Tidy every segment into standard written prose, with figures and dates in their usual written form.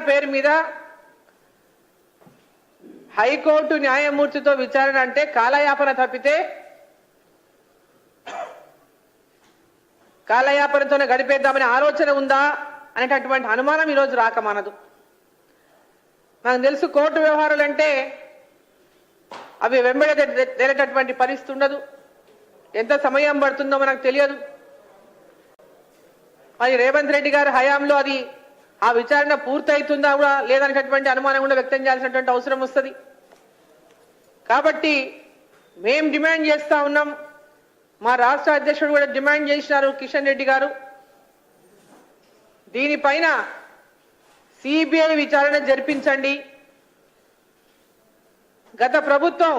పేరు మీద హైకోర్టు న్యాయమూర్తితో విచారణ అంటే కాలయాపన తప్పితే కాలయాపనతోనే గడిపేద్దామనే ఆలోచన ఉందా అనేటటువంటి అనుమానం ఈరోజు రాకమానదు. నాకు తెలుసు కోర్టు వ్యవహారాలు అంటే అవి వెంబడే తేలేటటువంటి పరిస్థితి ఉండదు. ఎంత సమయం పడుతుందో మనకు తెలియదు. మరి రేవంత్ రెడ్డి గారి హయాంలో అది ఆ విచారణ పూర్తవుతుందా కూడా లేదనేటటువంటి అనుమానం కూడా వ్యక్తం చేయాల్సినటువంటి అవసరం వస్తుంది. కాబట్టి మేము డిమాండ్ చేస్తా ఉన్నాం, మా రాష్ట్ర అధ్యక్షుడు కూడా డిమాండ్ చేసినారు కిషన్ రెడ్డి గారు, దీనిపైన సిబిఐ విచారణ జరిపించండి. గత ప్రభుత్వం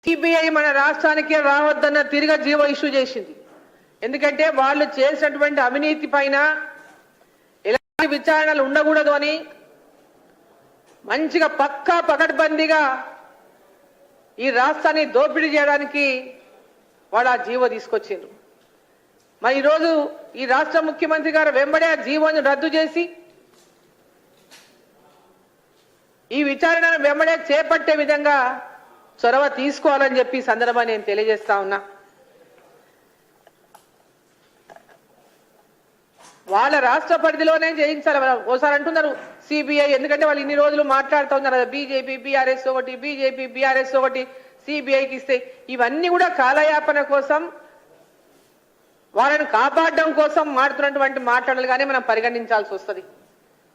సిబిఐ మన రాష్ట్రానికి రావద్దన్న తిరిగి జీవో ఇష్యూ చేసింది. ఎందుకంటే వాళ్ళు చేసినటువంటి అవినీతి పైన ఎలాంటి విచారణలు ఉండకూడదు అని మంచిగా పక్కా పకడ్బందీగా ఈ రాష్ట్రాన్ని దోపిడీ చేయడానికి వాళ్ళు ఆ జీవో తీసుకొచ్చిండ్రు. మరి ఈరోజు ఈ రాష్ట్ర ముఖ్యమంత్రి గారు వెంబడే ఆ జీవోను రద్దు చేసి ఈ విచారణను వెంబడే చేపట్టే విధంగా చొరవ తీసుకోవాలని చెప్పి సందర్భాన్ని నేను తెలియజేస్తా ఉన్నా. వాళ్ళ రాష్ట్ర పరిధిలోనే చేయించాలి. ఓసారి అంటున్నారు సిబిఐ, ఎందుకంటే వాళ్ళు ఇన్ని రోజులు మాట్లాడుతూ ఉన్నారు కదా, బీజేపీ బీఆర్ఎస్ ఒకటి, బీజేపీ బీఆర్ఎస్ ఒకటి, సిబిఐకి ఇస్తే ఇవన్నీ కూడా కాలయాపన కోసం, వాళ్ళని కాపాడడం కోసం మాడుతున్నటువంటి మాట్లాడాలి కానీ మనం పరిగణించాల్సి వస్తుంది.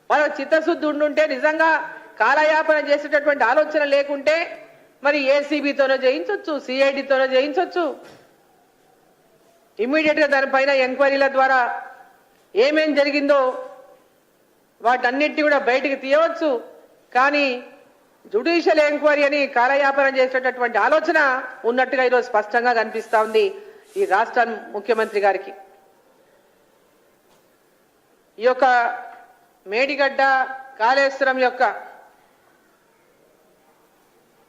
వాళ్ళ చిత్తశుద్ధి ఉండుంటే, నిజంగా కాలయాపన చేసేటటువంటి ఆలోచన లేకుంటే మరి ఏసీబీతోనో చేయించవచ్చు, సిఐడితోనో చేయించవచ్చు. ఇమ్మీడియట్ గా దానిపైన ఎంక్వైరీల ద్వారా ఏమేం జరిగిందో వాటన్నిటిని కూడా బయటికి తీయవచ్చు. కానీ జ్యుడిషియల్ ఎంక్వైరీ అని కాలయాపన చేసేటటువంటి ఆలోచన ఉన్నట్టుగా ఈరోజు స్పష్టంగా కనిపిస్తా ఉంది ఈ రాష్ట్ర ముఖ్యమంత్రి గారికి. ఈ యొక్క మేడిగడ్డ కాళేశ్వరం యొక్క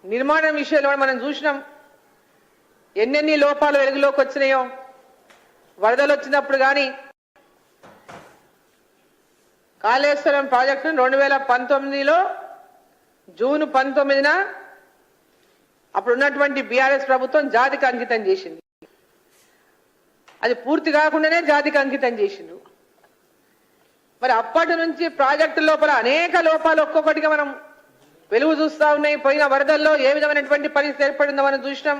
నిర్మాణం విషయంలో మనం చూసినాం ఎన్నెన్ని లోపాలు వెలుగులోకి వచ్చినాయో. వరదలు వచ్చినప్పుడు కానీ కాళేశ్వరం ప్రాజెక్టును 2019లో జూన్ 19న అప్పుడు ఉన్నటువంటి బీఆర్ఎస్ ప్రభుత్వం జాతికి అంకితం చేసింది. అది పూర్తి కాకుండానే జాతికి అంకితం చేసిండ్రు. మరి అప్పటి నుంచి ప్రాజెక్టు లోపల అనేక లోపాలు ఒక్కొక్కటిగా మనం వెలుగు చూస్తా ఉన్నాయి. పోయిన వరదల్లో ఏ విధమైనటువంటి పరిస్థితి ఏర్పడిందో మనం చూసినాం.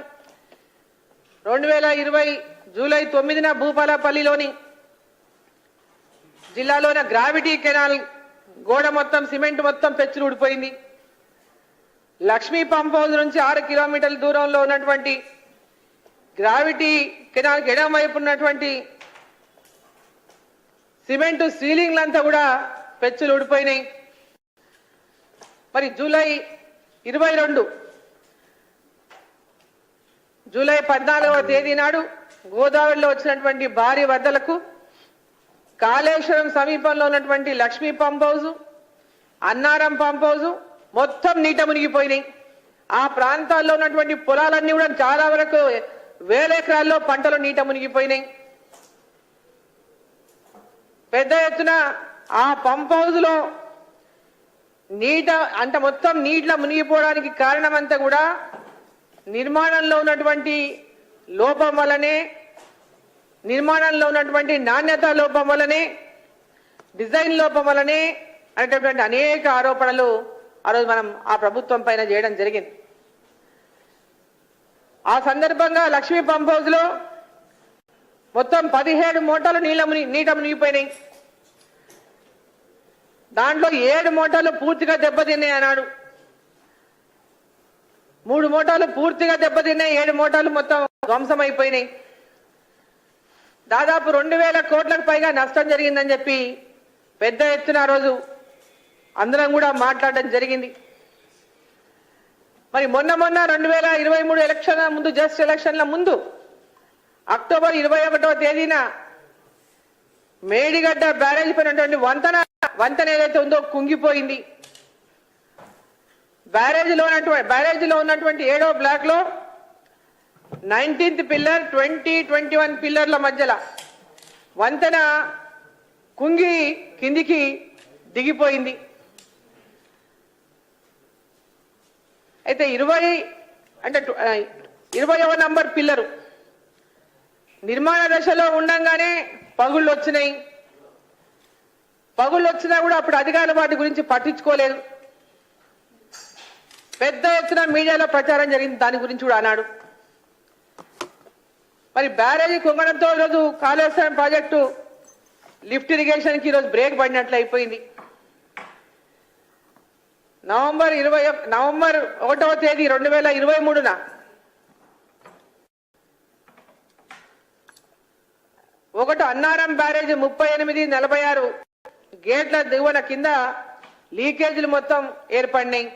2020 జూలై 9న భూపాలపల్లిలోని జిల్లాలోని గ్రావిటీ కెనాల్ గోడ మొత్తం సిమెంట్ మొత్తం పెచ్చులు ఊడిపోయింది. లక్ష్మీ పంప్ హౌస్ నుంచి 6 కిలోమీటర్ల దూరంలో ఉన్నటువంటి గ్రావిటీ కెనాల్ ఎడమ వైపు ఉన్నటువంటి సిమెంట్ సీలింగ్లంతా కూడా పెచ్చులు ఊడిపోయినాయి. మరి జూలై 14వ తేదీ నాడు గోదావరిలో వచ్చినటువంటి భారీ వరదలకు కాళేశ్వరం సమీపంలో ఉన్నటువంటి Lakshmi pump house, Annaram pump house మొత్తం నీట మునిగిపోయినాయి. ఆ ప్రాంతాల్లో ఉన్నటువంటి పొలాలన్నీ కూడా చాలా వరకు వేల ఎకరాల్లో పంటలు నీట మునిగిపోయినాయి. పెద్ద ఎత్తున ఆ పంప్ హౌస్ లో నీట అంటే మొత్తం నీటిలో మునిగిపోవడానికి కారణమంతా కూడా నిర్మాణంలో ఉన్నటువంటి లోపం వల్లనే, నిర్మాణంలో ఉన్నటువంటి నాణ్యత లోపం వల్లనే, డిజైన్ లోపం వల్లనే అనేటటువంటి అనేక ఆరోపణలు ఆ రోజు మనం ఆ ప్రభుత్వం పైన చేయడం జరిగింది. ఆ సందర్భంగా లక్ష్మీ పంప్ హౌస్ లో మొత్తం 17 మోటార్లు నీట మునిగిపోయినాయి. దాంట్లో 7 మోటార్లు పూర్తిగా దెబ్బతిన్నాయి అన్నాడు. 3 మోటార్లు పూర్తిగా దెబ్బతిన్నాయి, 7 మోటార్లు మొత్తం ధ్వంసం అయిపోయినాయి. దాదాపు 2000 కోట్లకు పైగా నష్టం జరిగిందని చెప్పి పెద్ద ఎత్తున ఆ రోజు అందరం కూడా మాట్లాడడం జరిగింది. మరి మొన్న 2023 ఎలక్షన్ల ముందు, జస్ట్ ఎలక్షన్ల ముందు అక్టోబర్ 21వ తేదీన మేడిగడ్డ బ్యారేజ్ పైనటువంటి వంతెన ఏదైతే ఉందో కుంగిపోయింది. బ్యారేజ్ లో ఉన్నటువంటి 7వ బ్లాక్ లో 19th పిల్లర్ 21 పిల్లర్ల మధ్యలో వంతెన కుంగి కిందికి దిగిపోయింది. అయితే 20వ నంబర్ పిల్లరు నిర్మాణ దశలో ఉండంగానే పగుళ్ళు వచ్చినాయి. పగుళ్ళు వచ్చినా కూడా అప్పుడు అధికారులు వాటి గురించి పట్టించుకోలేదు. పెద్ద ఎత్తున మీడియాలో ప్రచారం జరిగింది, దాని గురించి కూడా అన్నాడు. మరి బ్యారేజీ కుంగడంతో ఈరోజు కాళేశ్వరం ప్రాజెక్టు లిఫ్ట్ ఇరిగేషన్కి ఈరోజు బ్రేక్ పడినట్లు అయిపోయింది. నవంబర్ 1వ తేదీ 2023న అన్నారం బ్యారేజ్ 38, 46 గేట్ల దిగువన కింద లీకేజీలు మొత్తం ఏర్పడినాయి.